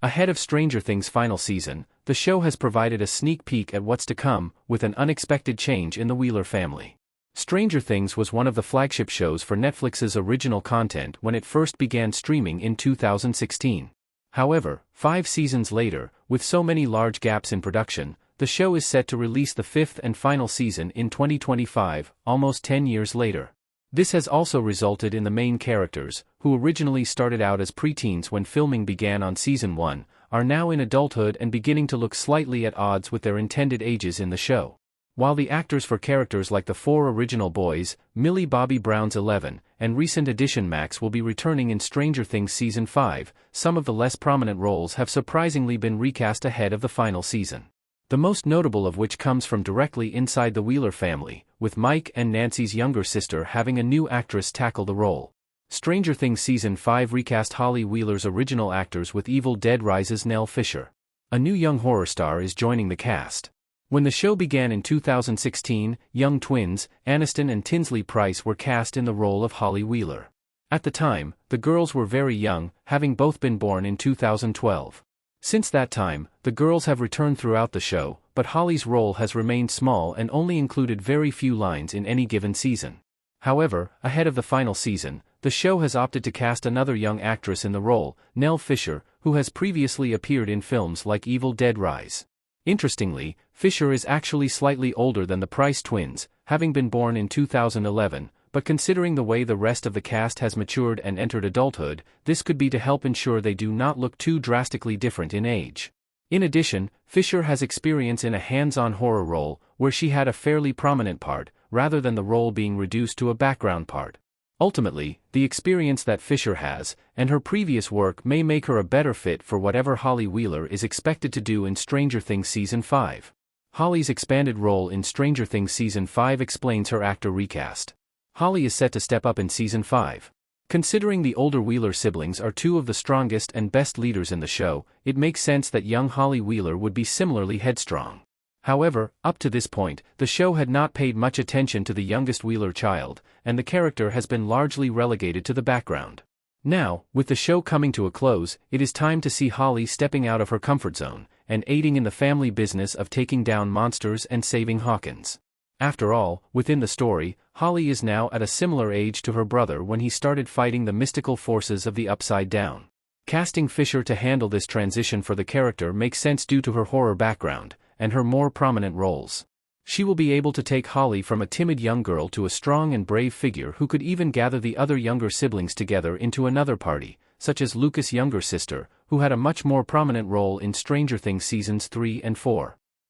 Ahead of Stranger Things' final season, the show has provided a sneak peek at what's to come, with an unexpected change in the Wheeler family. Stranger Things was one of the flagship shows for Netflix's original content when it first began streaming in 2016. However, 5 seasons later, with so many large gaps in production, the show is set to release the 5th and final season in 2025, almost 10 years later. This has also resulted in the main characters, who originally started out as preteens when filming began on Season 1, are now in adulthood and beginning to look slightly at odds with their intended ages in the show. While the actors for characters like the 4 original boys, Millie Bobby Brown's 11, and recent addition Max will be returning in Stranger Things Season 5, some of the less prominent roles have surprisingly been recast ahead of the final season. The most notable of which comes from directly inside the Wheeler family, with Mike and Nancy's younger sister having a new actress tackle the role. Stranger Things Season 5 recast Holly Wheeler's original actors with Evil Dead Rise's Nell Fisher. A new young horror star is joining the cast. When the show began in 2016, young twins, Aniston and Tinsley Price were cast in the role of Holly Wheeler. At the time, the girls were very young, having both been born in 2012. Since that time, the girls have returned throughout the show, but Holly's role has remained small and only included very few lines in any given season. However, ahead of the final season, the show has opted to cast another young actress in the role, Nell Fisher, who has previously appeared in films like Evil Dead Rise. Interestingly, Fisher is actually slightly older than the Price twins, having been born in 2011, but considering the way the rest of the cast has matured and entered adulthood, this could be to help ensure they do not look too drastically different in age. In addition, Fisher has experience in a hands-on horror role, where she had a fairly prominent part, rather than the role being reduced to a background part. Ultimately, the experience that Fisher has, and her previous work may make her a better fit for whatever Holly Wheeler is expected to do in Stranger Things Season 5. Holly's expanded role in Stranger Things Season 5 explains her actor recast. Holly is set to step up in Season 5. Considering the older Wheeler siblings are 2 of the strongest and best leaders in the show, it makes sense that young Holly Wheeler would be similarly headstrong. However, up to this point, the show had not paid much attention to the youngest Wheeler child, and the character has been largely relegated to the background. Now, with the show coming to a close, it is time to see Holly stepping out of her comfort zone, and aiding in the family business of taking down monsters and saving Hawkins. After all, within the story, Holly is now at a similar age to her brother when he started fighting the mystical forces of the Upside Down. Casting Fisher to handle this transition for the character makes sense due to her horror background, and her more prominent roles. She will be able to take Holly from a timid young girl to a strong and brave figure who could even gather the other younger siblings together into another party, such as Lucas' younger sister, who had a much more prominent role in Stranger Things Seasons 3 and 4.